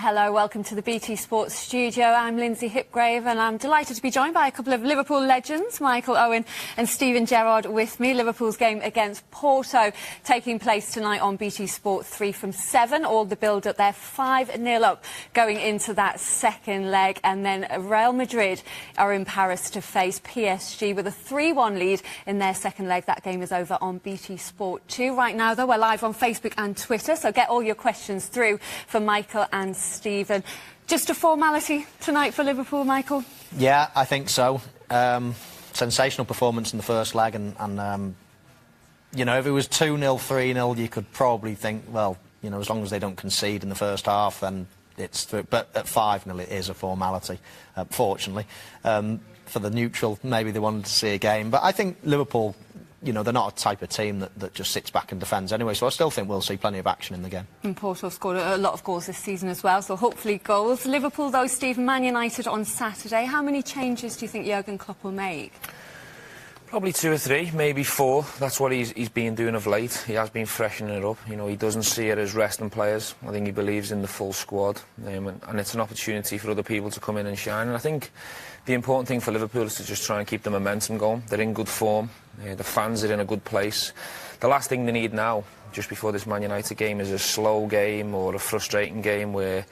Hello, welcome to the BT Sports studio. I'm Lindsay Hipgrave and I'm delighted to be joined by a couple of Liverpool legends, Michael Owen and Steven Gerrard with me. Liverpool's game against Porto taking place tonight on BT Sport 3 from 7. All the build-up there, 5-0 up going into that second leg. And then Real Madrid are in Paris to face PSG with a 3-1 lead in their second leg. That game is over on BT Sport 2. Right now, though, we're live on Facebook and Twitter, so get all your questions through for Michael and Steven. Just a formality tonight for Liverpool, Michael? Yeah, I think so. Sensational performance in the first leg, and you know, if it was 2-0, 3-0, you could probably think, well, you know, as long as they don't concede in the first half, then it's through. But at 5-0, it is a formality, fortunately. For the neutral, maybe they wanted to see a game. But I think Liverpool, you know, they're not a type of team that just sits back and defends anyway, so I still think we'll see plenty of action in the game. And Porto scored a lot of goals this season as well, so hopefully goals. Liverpool, though, Stephen, Man United on Saturday. How many changes do you think Jurgen Klopp will make? Probably 2 or 3, maybe 4. That's what he's been doing of late. He has been freshening it up. You know, he doesn't see it as resting players. I think he believes in the full squad, and it's an opportunity for other people to come in and shine. And I think the important thing for Liverpool is to just try and keep the momentum going. They're in good form. The fans are in a good place. The last thing they need now, just before this Man United game, is a slow game or a frustrating game where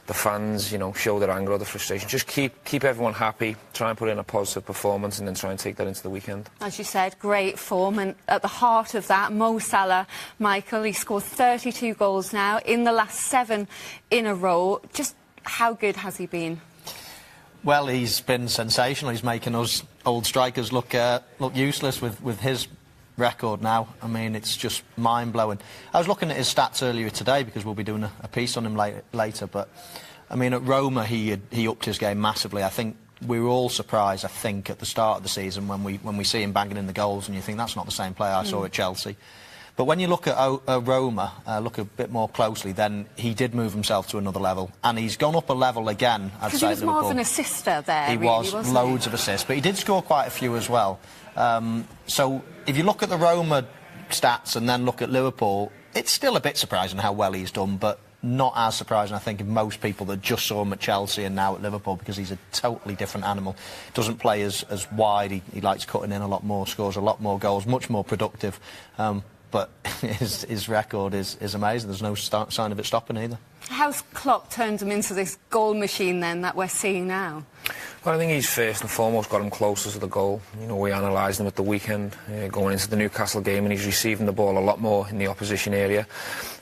the fans, you know, show their anger or the frustration. Just keep everyone happy, try and put in a positive performance, and then try and take that into the weekend. As you said, great form, and at the heart of that, Mo Salah, Michael, he scored 32 goals now in the last 7 in a row. Just how good has he been? Well, he's been sensational. He's making us old strikers look useless with his record now. I mean, it's just mind-blowing. I was looking at his stats earlier today because we'll be doing a piece on him later, but I mean, at Roma he upped his game massively. I think we were all surprised, I think, at the start of the season when we see him banging in the goals and you think that's not the same player I saw at Chelsea. But when you look at Roma, look a bit more closely, then he did move himself to another level. And he's gone up a level again, I'd say, because he was Liverpool. More of an assister there, He really, was, loads of assists. But he did score quite a few as well. So if you look at the Roma stats and then look at Liverpool, it's still a bit surprising how well he's done, but not as surprising, I think, of most people that just saw him at Chelsea and now at Liverpool, because he's a totally different animal. Doesn't play as wide, he likes cutting in a lot more, scores a lot more goals, much more productive. But his record is amazing. There's no sign of it stopping either. How's Klopp turned him into this goal machine, then, that we're seeing now? Well, I think he's first and foremost got him closer to the goal. You know, we analysed him at the weekend, going into the Newcastle game, and he's receiving the ball a lot more in the opposition area.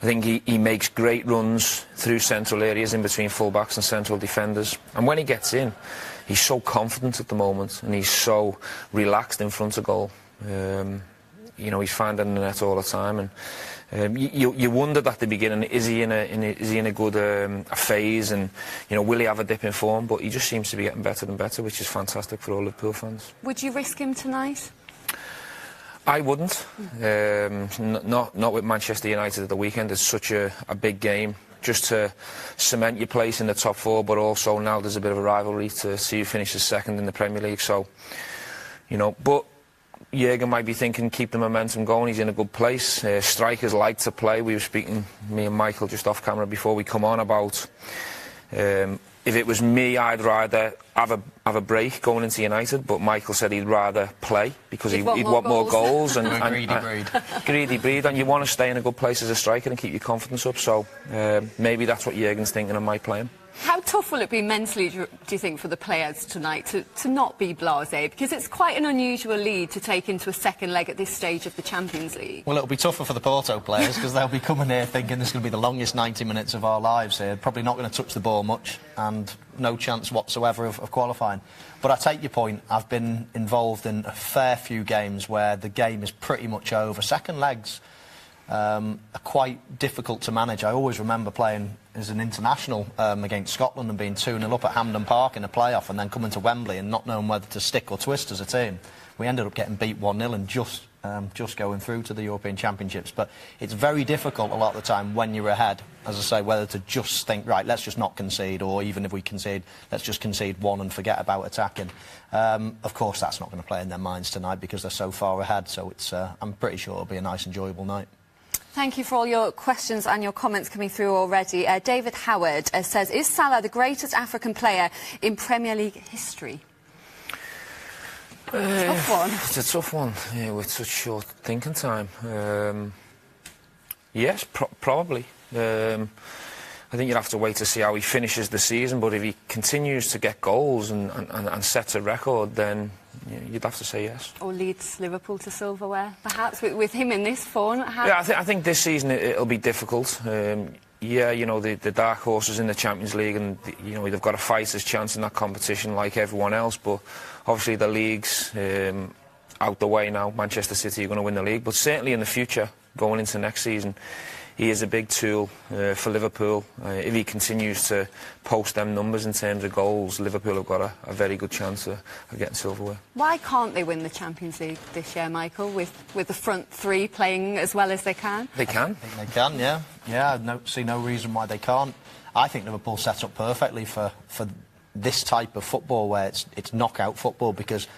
I think he makes great runs through central areas in between full-backs and central defenders. And when he gets in, he's so confident at the moment, and he's so relaxed in front of goal. You know, he's finding the net all the time, and you wondered at the beginning, is he in a good phase, and you know, will he have a dip in form? But he just seems to be getting better and better, which is fantastic for all Liverpool fans. Would you risk him tonight? I wouldn't. Not with Manchester United at the weekend. It's such a big game, just to cement your place in the top 4, but also now there's a bit of a rivalry to see who finishes second in the Premier League. So, you know, but Jurgen might be thinking, keep the momentum going, he's in a good place. Strikers like to play. We were speaking, me and Michael, just off camera before we come on, about if it was me, I'd rather have a break going into United, but Michael said he'd rather play because he'd want more goals. and greedy breed. Greedy breed, and you want to stay in a good place as a striker and keep your confidence up, so maybe that's what Jurgen's thinking and might play him. How tough will it be mentally, do you think, for the players tonight to not be blasé? Because it's quite an unusual lead to take into a second leg at this stage of the Champions League. Well, it'll be tougher for the Porto players because they'll be coming here thinking this is going to be the longest 90 minutes of our lives here. Probably not going to touch the ball much and no chance whatsoever of qualifying. But I take your point. I've been involved in a fair few games where the game is pretty much over. Second legs are quite difficult to manage. I always remember playing as an international against Scotland and being 2-0 up at Hampden Park in a playoff and then coming to Wembley and not knowing whether to stick or twist as a team. We ended up getting beat 1-0 and just going through to the European Championships. But it's very difficult a lot of the time when you're ahead, as I say, whether to just think, right, let's just not concede, or even if we concede, let's just concede 1 and forget about attacking. Of course, that's not going to play in their minds tonight because they're so far ahead, so it's, I'm pretty sure it'll be a nice, enjoyable night. Thank you for all your questions and your comments coming through already. David Howard says, is Salah the greatest African player in Premier League history? Tough one. It's a tough one, yeah, with such short thinking time. Yes, probably. I think you'd have to wait to see how he finishes the season, but if he continues to get goals and sets a record, then you'd have to say yes. Or leads Liverpool to silverware, perhaps, with him in this form? Yeah, I think this season it'll be difficult. Yeah, you know, the dark horses in the Champions League, and, you know, they've got a fighter's chance in that competition like everyone else, but obviously the league's out the way now. Manchester City are going to win the league, but certainly in the future, going into next season, he is a big tool for Liverpool. If he continues to post them numbers in terms of goals, Liverpool have got a very good chance of getting silverware. Why can't they win the Champions League this year, Michael, with the front three playing as well as they can? They can. I think they can, yeah. Yeah, I see no reason why they can't. I think Liverpool set up perfectly for this type of football where it's knockout football, because,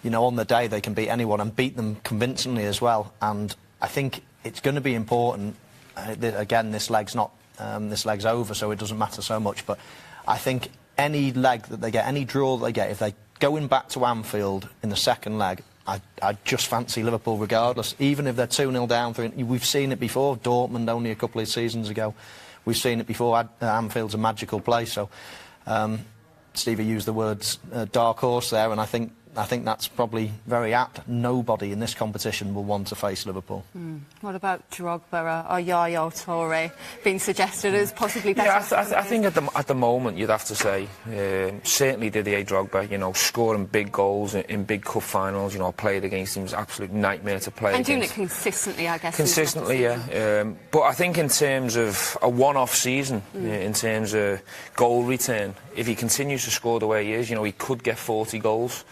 you know, on the day they can beat anyone and beat them convincingly as well. And I think it's going to be important. Again, this leg's over, so it doesn't matter so much. But I think any leg that they get, any draw that they get, if they're going back to Anfield in the second leg, I just fancy Liverpool regardless. Even if they're 2-0 down, we've seen it before. Dortmund only a couple of seasons ago. We've seen it before. Anfield's a magical place. So Stevie used the words dark horse there, and I think that's probably very apt. Nobody in this competition will want to face Liverpool. What about Drogba or Yaya Toure being suggested as possibly better? Yeah, I think at the moment you'd have to say certainly Didier Drogba. You know, scoring big goals in big cup finals. You know, played against him was an absolute nightmare to play and against. doing it consistently, I guess. Consistently, yeah. But I think in terms of a one-off season, in terms of goal return, if he continues to score the way he is, you know, he could get 40 goals.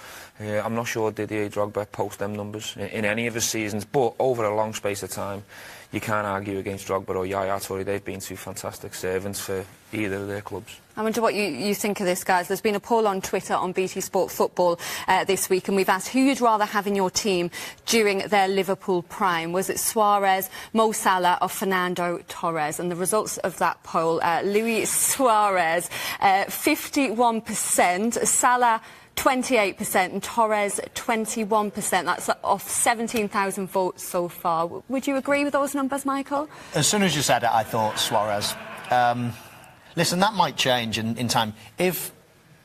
I'm not sure Didier Drogba posts them numbers in any of his seasons, but over a long space of time, you can't argue against Drogba or Yaya Toure. They've been two fantastic servants for either of their clubs. I wonder what you think of this, guys. There's been a poll on Twitter on BT Sport Football this week, and we've asked who you'd rather have in your team during their Liverpool prime. Was it Suarez, Mo Salah or Fernando Torres? And the results of that poll, Luis Suarez, 51%, Salah 28% and Torres 21%. That's off 17,000 votes so far. Would you agree with those numbers, Michael? As soon as you said it, I thought Suarez. Listen, that might change in time. If,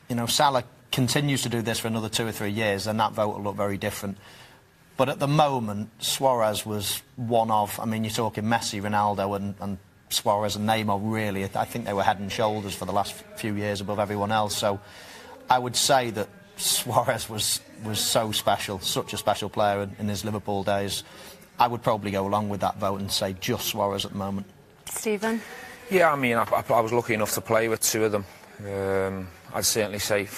you know, Salah continues to do this for another 2 or 3 years, then that vote will look very different. But at the moment, Suarez was one of, I mean, you're talking Messi, Ronaldo and Suarez and Neymar, really. I think they were head and shoulders for the last few years above everyone else. So I would say that Suarez was so special, such a special player in his Liverpool days. I would probably go along with that vote and say just Suarez at the moment. Stephen? Yeah, I mean, I was lucky enough to play with two of them. I'd certainly say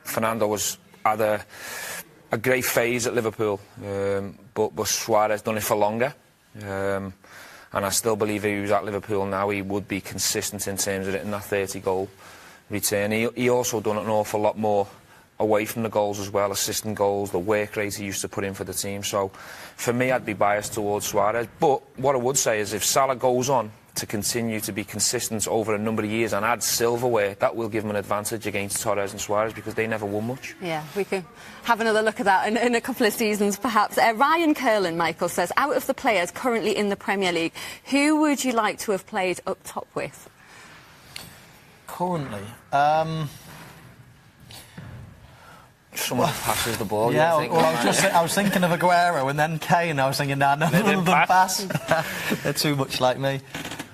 Fernando had a great phase at Liverpool, but Suarez done it for longer. And I still believe if he was at Liverpool now, he would be consistent in terms of hitting that 30-goal return. He also done an awful lot more away from the goals as well, assisting goals, the work rate he used to put in for the team. So for me, I'd be biased towards Suarez. But what I would say is if Salah goes on to continue to be consistent over a number of years and add silverware, that will give him an advantage against Torres and Suarez, because they never won much. Yeah, we could have another look at that in a couple of seasons, perhaps. Ryan Curlin, Michael, says, out of the players currently in the Premier League, who would you like to have played up top with? Currently? Someone passes the ball. Yeah, I was thinking of Aguero and then Kane. I was thinking, none of them pass. They're too much like me.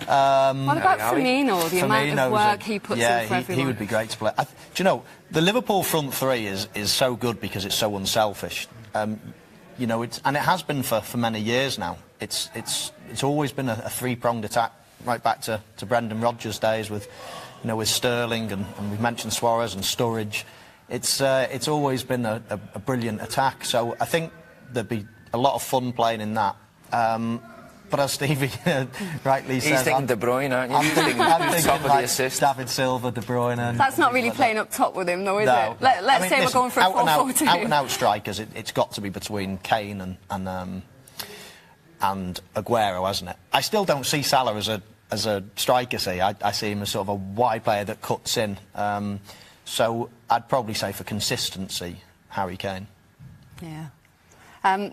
What about Firmino? The amount of work he puts in for everyone. He would be great to play. Do you know, the Liverpool front three is so good because it's so unselfish. You know, and it has been for many years now. It's always been a three-pronged attack, right back to Brendan Rodgers' days with, you know, with Sterling and we've mentioned Suarez and Sturridge. It's always been a brilliant attack, so I think there'd be a lot of fun playing in that. But as Stevie rightly says... He's thinking De Bruyne, aren't you? I'm thinking top of like the assist. David Silva, De Bruyne... That's not really playing up top with him, though, is it? Let's say we're going for a 4-4-2. Out-and-out strikers, it's got to be between Kane and and Aguero, hasn't it? I still don't see Salah as a striker, see. I see him as sort of a wide player that cuts in. So I'd probably say for consistency, Harry Kane. Yeah.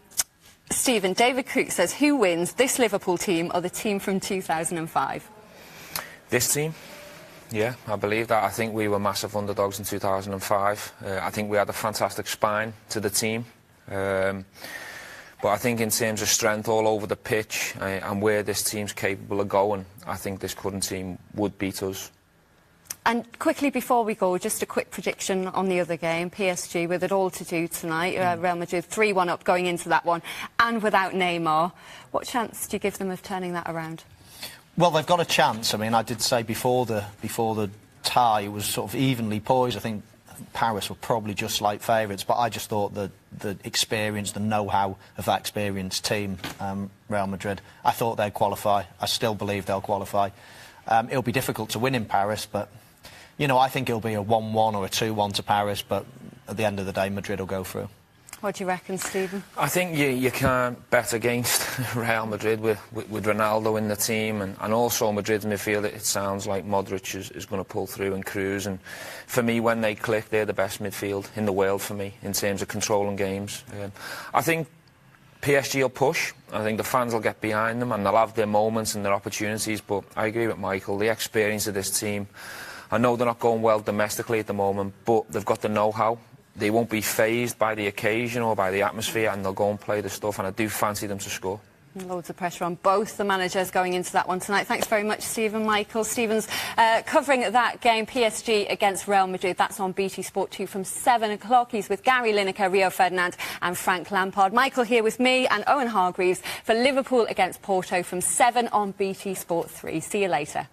Stephen, David Cook says, who wins, this Liverpool team or the team from 2005? This team? Yeah, I believe that. I think we were massive underdogs in 2005. I think we had a fantastic spine to the team. But I think in terms of strength all over the pitch and where this team's capable of going, I think this current team would beat us. And quickly before we go, just a quick prediction on the other game. PSG with it all to do tonight. Real Madrid 3-1 up going into that one, and without Neymar. What chance do you give them of turning that around? Well, they've got a chance. I mean, I did say before the tie was sort of evenly poised. I think Paris were probably just slight favourites, but I just thought that the experience, the know-how of that experienced team, Real Madrid, I thought they'd qualify. I still believe they'll qualify. It'll be difficult to win in Paris, but you know, I think it'll be a 1-1 or a 2-1 to Paris, but at the end of the day, Madrid will go through. What do you reckon, Stephen? I think you can't bet against Real Madrid with Ronaldo in the team, and also Madrid's midfield. It sounds like Modric is going to pull through and cruise, and for me, when they click, they're the best midfield in the world for me in terms of controlling games. I think PSG will push. I think the fans will get behind them and they'll have their moments and their opportunities, but I agree with Michael. The experience of this team, I know they're not going well domestically at the moment, but they've got the know-how. They won't be fazed by the occasion or by the atmosphere, and they'll go and play the stuff, and I do fancy them to score. Loads of pressure on both the managers going into that one tonight. Thanks very much, Stephen. Michael Stevens covering that game, PSG against Real Madrid. That's on BT Sport 2 from 7 o'clock. He's with Gary Lineker, Rio Ferdinand and Frank Lampard. Michael here with me and Owen Hargreaves for Liverpool against Porto from 7 on BT Sport 3. See you later.